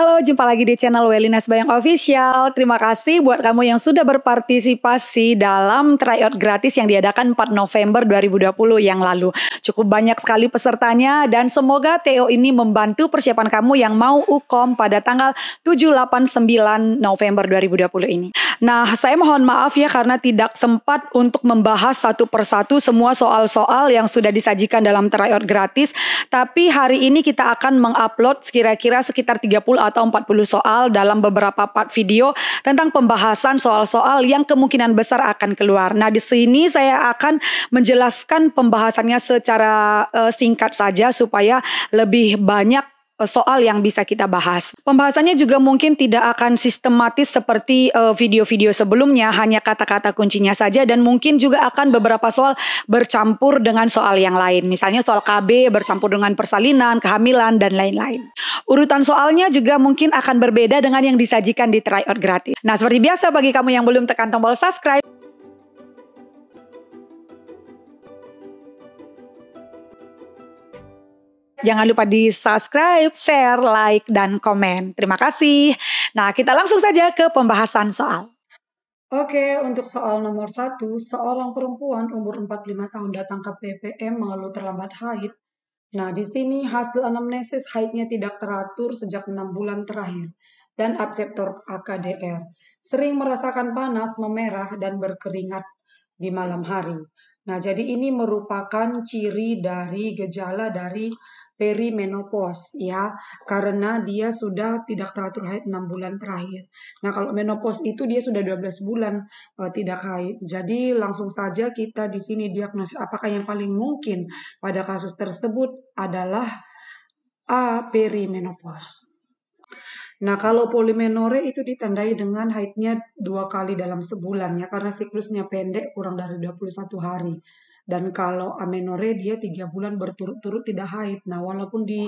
Halo, jumpa lagi di channel Welinas Bayang Official. Terima kasih buat kamu yang sudah berpartisipasi dalam tryout gratis yang diadakan 4 November 2020 yang lalu. Cukup banyak sekali pesertanya dan semoga TO ini membantu persiapan kamu yang mau UKOM pada tanggal 7, 8, 9 November 2020 ini. Nah, saya mohon maaf ya karena tidak sempat untuk membahas satu persatu semua soal-soal yang sudah disajikan dalam tryout gratis. Tapi hari ini kita akan mengupload kira-kira sekitar 30 atau 40 soal dalam beberapa part video tentang pembahasan soal-soal yang kemungkinan besar akan keluar. Nah, di sini saya akan menjelaskan pembahasannya secara singkat saja supaya lebih banyak soal yang bisa kita bahas. Pembahasannya juga mungkin tidak akan sistematis seperti video-video sebelumnya, hanya kata-kata kuncinya saja dan mungkin juga akan beberapa soal bercampur dengan soal yang lain. Misalnya soal KB bercampur dengan persalinan, kehamilan, dan lain-lain. Urutan soalnya juga mungkin akan berbeda dengan yang disajikan di tryout gratis. Nah, seperti biasa bagi kamu yang belum tekan tombol subscribe, jangan lupa di subscribe, share, like, dan komen. Terima kasih. Nah, kita langsung saja ke pembahasan soal. Oke, untuk soal nomor 1, seorang perempuan umur 45 tahun datang ke PPM mengeluh terlambat haid. Nah, di sini hasil anamnesis haidnya tidak teratur sejak 6 bulan terakhir dan abseptor AKDR. Sering merasakan panas, memerah, dan berkeringat di malam hari. Nah, jadi ini merupakan ciri dari gejala dari perimenopause ya, karena dia sudah tidak teratur haid 6 bulan terakhir. Nah, kalau menopause itu dia sudah 12 bulan tidak haid. Jadi langsung saja kita di sini diagnosis apakah yang paling mungkin pada kasus tersebut adalah A. Perimenopause. Nah, kalau polimenore itu ditandai dengan haidnya 2 kali dalam sebulan ya, karena siklusnya pendek kurang dari 21 hari. Dan kalau amenore dia 3 bulan berturut-turut tidak haid. Nah, walaupun di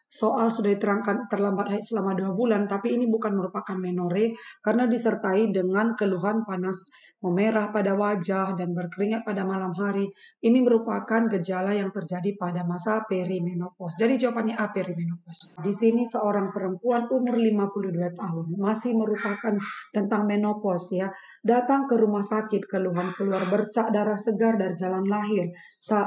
soal sudah diterangkan terlambat haid selama 2 bulan, tapi ini bukan merupakan menore karena disertai dengan keluhan panas memerah pada wajah dan berkeringat pada malam hari. Ini merupakan gejala yang terjadi pada masa perimenopause. Jadi jawabannya A, perimenopause. Di sini seorang perempuan umur 52 tahun masih merupakan tentang menopause ya. Datang ke rumah sakit keluhan keluar bercak darah segar dari jalan lahir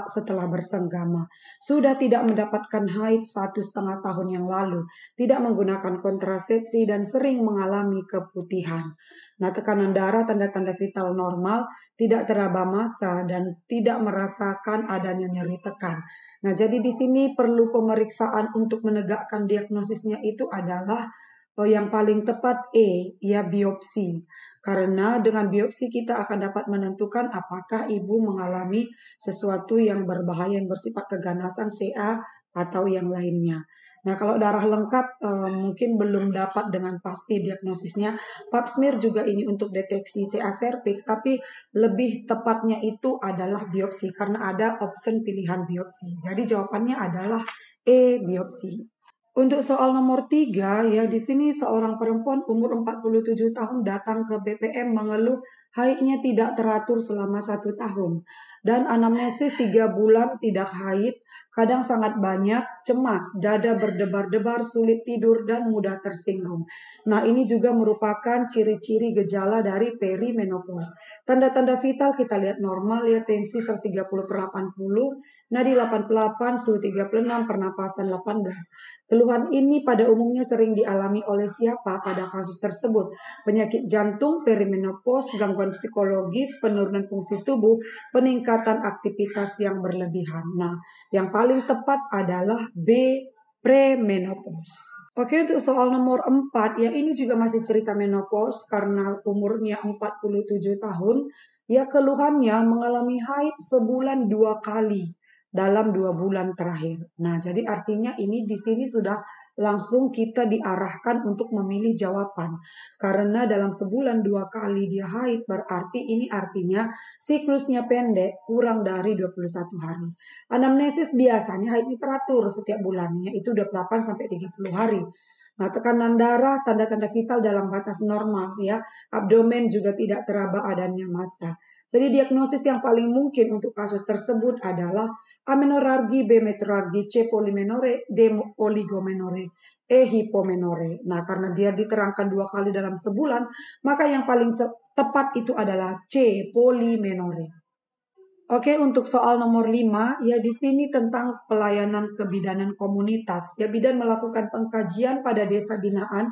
setelah bersenggama. Sudah tidak mendapatkan haid 1,5 tahun yang lalu, tidak menggunakan kontrasepsi dan sering mengalami keputihan. Nah, tekanan darah tanda-tanda vital normal, tidak teraba massa dan tidak merasakan adanya nyeri tekan. Nah, jadi di sini perlu pemeriksaan untuk menegakkan diagnosisnya itu adalah yang paling tepat ya biopsi. Karena dengan biopsi kita akan dapat menentukan apakah ibu mengalami sesuatu yang berbahaya yang bersifat keganasan CA atau yang lainnya. Nah, kalau darah lengkap mungkin belum dapat dengan pasti diagnosisnya. Pap smear juga ini untuk deteksi CA cervix, tapi lebih tepatnya itu adalah biopsi karena ada opsi pilihan biopsi. Jadi jawabannya adalah biopsi. Untuk soal nomor 3, ya di sini seorang perempuan umur 47 tahun datang ke BPM mengeluh haidnya tidak teratur selama 1 tahun. Dan anamnesis 3 bulan tidak haid, kadang sangat banyak, cemas, dada berdebar-debar, sulit tidur, dan mudah tersinggung. Nah, ini juga merupakan ciri-ciri gejala dari perimenopause. Tanda-tanda vital kita lihat normal ya, tensi 130/80, nadi 88, suhu 36, pernapasan 18. Keluhan ini pada umumnya sering dialami oleh siapa pada kasus tersebut? Penyakit jantung, perimenopause, gangguan psikologis, penurunan fungsi tubuh, peningkatan aktivitas yang berlebihan. Nah, yang paling tepat adalah B, premenopause. Oke, untuk soal nomor 4, ya ini juga masih cerita menopause karena umurnya 47 tahun. Ya, keluhannya mengalami haid sebulan 2 kali dalam 2 bulan terakhir. Nah, jadi artinya ini di sini sudah langsung kita diarahkan untuk memilih jawaban. Karena dalam sebulan 2 kali dia haid, berarti ini artinya siklusnya pendek, kurang dari 21 hari. Anamnesis biasanya haid ini teratur setiap bulannya, itu 28-30 hari. Nah, tekanan darah, tanda-tanda vital dalam batas normal ya. Abdomen juga tidak teraba adanya massa. Jadi diagnosis yang paling mungkin untuk kasus tersebut adalah amenorrhagi, B metrorrhagi, C polimenore, D oligomenore, E hipomenore. Nah, karena dia diterangkan 2 kali dalam sebulan, maka yang paling tepat itu adalah C polimenore. Oke, untuk soal nomor 5, ya di sini tentang pelayanan kebidanan komunitas. Ya, bidan melakukan pengkajian pada desa binaan.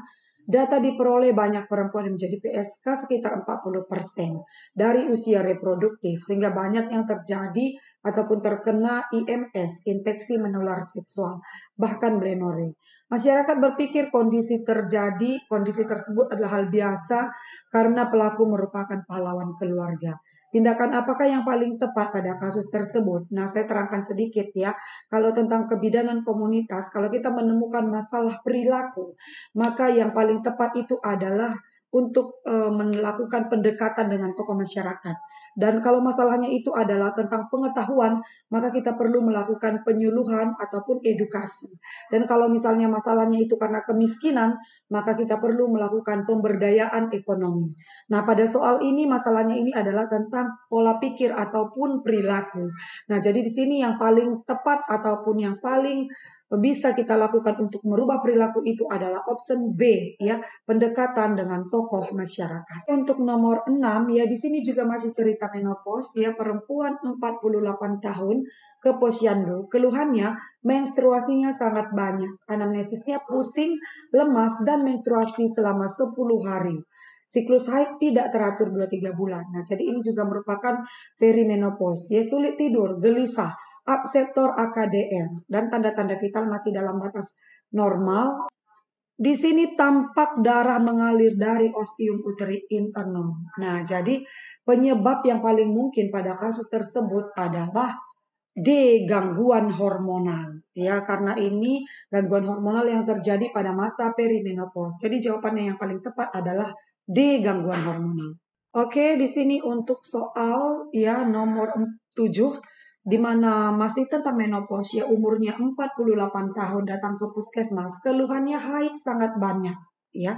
Data diperoleh banyak perempuan yang menjadi PSK sekitar 40% dari usia reproduktif, sehingga banyak yang terjadi ataupun terkena IMS, infeksi menular seksual, bahkan blenorre. Masyarakat berpikir kondisi tersebut adalah hal biasa karena pelaku merupakan pahlawan keluarga. Tindakan apakah yang paling tepat pada kasus tersebut? Nah, saya terangkan sedikit ya. Kalau tentang kebidanan komunitas, kalau kita menemukan masalah perilaku, maka yang paling tepat itu adalah untuk melakukan pendekatan dengan tokoh masyarakat. Dan kalau masalahnya itu adalah tentang pengetahuan, maka kita perlu melakukan penyuluhan ataupun edukasi. Dan kalau misalnya masalahnya itu karena kemiskinan, maka kita perlu melakukan pemberdayaan ekonomi. Nah, pada soal ini masalahnya ini adalah tentang pola pikir ataupun perilaku. Nah, jadi di sini yang paling tepat ataupun yang paling bisa kita lakukan untuk merubah perilaku itu adalah option B, ya, pendekatan dengan tokoh masyarakat. Untuk nomor 6, ya di sini juga masih cerita menopause, ya, perempuan 48 tahun ke posyandu. Keluhannya menstruasinya sangat banyak, anamnesisnya pusing, lemas, dan menstruasi selama 10 hari. Siklus haid tidak teratur 2-3 bulan. Nah, jadi ini juga merupakan perimenopause. Ya, sulit tidur, gelisah, abseptor AKDR, dan tanda-tanda vital masih dalam batas normal. Di sini tampak darah mengalir dari ostium uteri internum. Nah, jadi penyebab yang paling mungkin pada kasus tersebut adalah D. Gangguan hormonal. Ya, karena ini gangguan hormonal yang terjadi pada masa perimenopause. Jadi jawabannya yang paling tepat adalah D. Gangguan hormonal. Oke, di sini untuk soal ya nomor 7 di mana masih tentang menopause, ya, umurnya 48 tahun datang ke puskesmas, keluhannya haid sangat banyak, ya.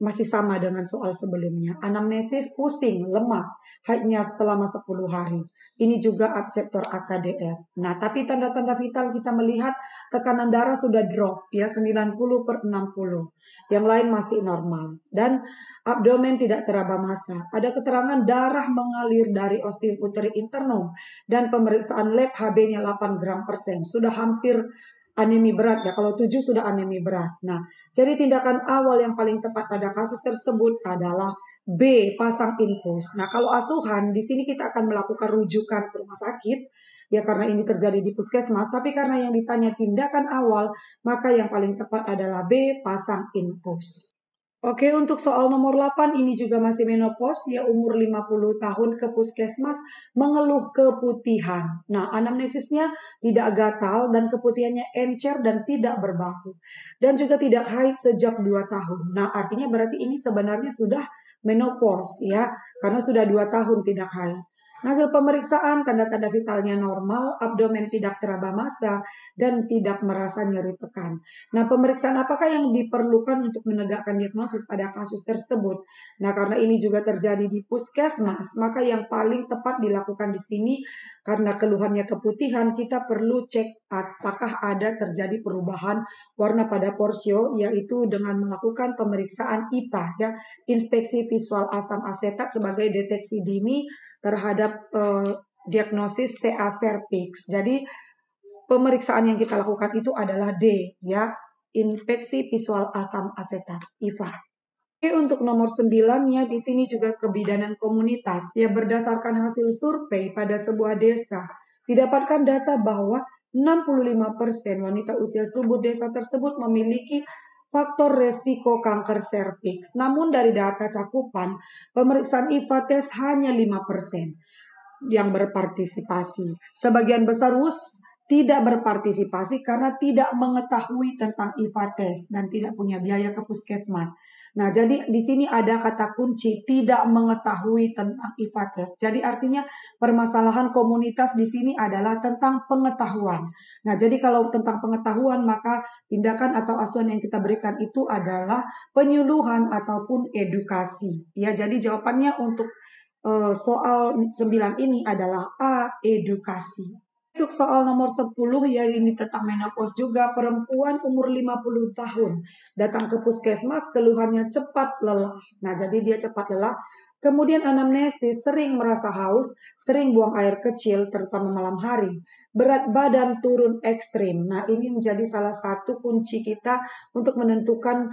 Masih sama dengan soal sebelumnya. Anamnesis pusing, lemas, haidnya selama 10 hari. Ini juga abseptor AKDR. Nah, tapi tanda-tanda vital kita melihat tekanan darah sudah drop, ya, 90/60. Yang lain masih normal. Dan abdomen tidak teraba massa. Ada keterangan darah mengalir dari ostium uteri internum. Dan pemeriksaan lab HB-nya 8 gram per sen. Sudah hampir anemi berat, ya. Kalau 7 sudah anemi berat. Nah, jadi tindakan awal yang paling tepat pada kasus tersebut adalah B, pasang infus. Nah, kalau asuhan di sini kita akan melakukan rujukan ke rumah sakit, ya, karena ini terjadi di puskesmas. Tapi karena yang ditanya tindakan awal, maka yang paling tepat adalah B, pasang infus. Oke, untuk soal nomor 8 ini juga masih menopause, ya, umur 50 tahun ke puskesmas mengeluh keputihan. Nah, anamnesisnya tidak gatal dan keputihannya encer dan tidak berbau. Dan juga tidak haid sejak 2 tahun. Nah, artinya berarti ini sebenarnya sudah menopause, ya, karena sudah 2 tahun tidak haid. Hasil pemeriksaan tanda-tanda vitalnya normal, abdomen tidak teraba massa, dan tidak merasa nyeri tekan. Nah, pemeriksaan apakah yang diperlukan untuk menegakkan diagnosis pada kasus tersebut? Nah, karena ini juga terjadi di puskesmas, maka yang paling tepat dilakukan di sini karena keluhannya keputihan, kita perlu cek apakah ada terjadi perubahan warna pada porsio, yaitu dengan melakukan pemeriksaan IPA, ya, inspeksi visual asam asetat sebagai deteksi dini terhadap diagnosis CA cervix. Jadi pemeriksaan yang kita lakukan itu adalah D, ya, infeksi visual asam asetat, IVA. Oke, untuk nomor 9 ya di sini juga kebidanan komunitas. Ya, berdasarkan hasil survei pada sebuah desa, didapatkan data bahwa 65% wanita usia subur desa tersebut memiliki faktor resiko kanker serviks. Namun dari data cakupan, pemeriksaan IVA tes hanya 5% yang berpartisipasi. Sebagian besar WUS tidak berpartisipasi karena tidak mengetahui tentang IVA tes dan tidak punya biaya ke puskesmas. Nah, jadi di sini ada kata kunci tidak mengetahui tentang IVA tes. Jadi artinya permasalahan komunitas di sini adalah tentang pengetahuan. Nah, jadi kalau tentang pengetahuan maka tindakan atau asuhan yang kita berikan itu adalah penyuluhan ataupun edukasi. Ya, jadi jawabannya untuk soal 9 ini adalah A, edukasi. Untuk soal nomor 10 ya ini tentang menopause juga, perempuan umur 50 tahun datang ke puskesmas keluhannya cepat lelah. Nah, jadi dia cepat lelah. Kemudian anamnesis sering merasa haus, sering buang air kecil terutama malam hari. Berat badan turun ekstrim. Nah, ini menjadi salah satu kunci kita untuk menentukan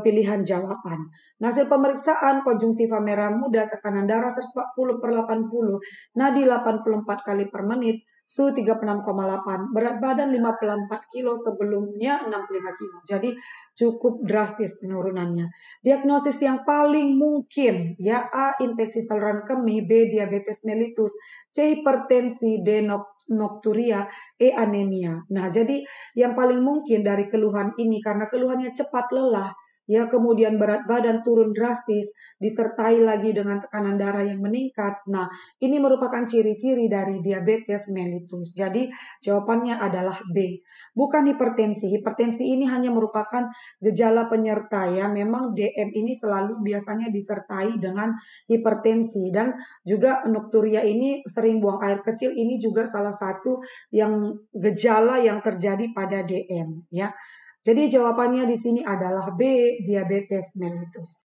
pilihan jawaban. Nah, hasil pemeriksaan konjungtiva merah muda, tekanan darah 140/80, nadi 84 kali per menit, suhu 36,8, berat badan 54 kilo sebelumnya 65 kilo. Jadi cukup drastis penurunannya. Diagnosis yang paling mungkin ya A. infeksi saluran kemih, B. diabetes mellitus, C. hipertensi, D. nokturia, E. anemia. Nah, jadi yang paling mungkin dari keluhan ini karena keluhannya cepat lelah, ya kemudian berat badan turun drastis, disertai lagi dengan tekanan darah yang meningkat. Nah, ini merupakan ciri-ciri dari diabetes mellitus. Jadi jawabannya adalah B. Bukan hipertensi. Hipertensi ini hanya merupakan gejala penyerta ya. Memang DM ini selalu biasanya disertai dengan hipertensi dan juga nokturia ini sering buang air kecil. Ini juga salah satu yang gejala yang terjadi pada DM ya. Jadi jawabannya di sini adalah B, diabetes mellitus.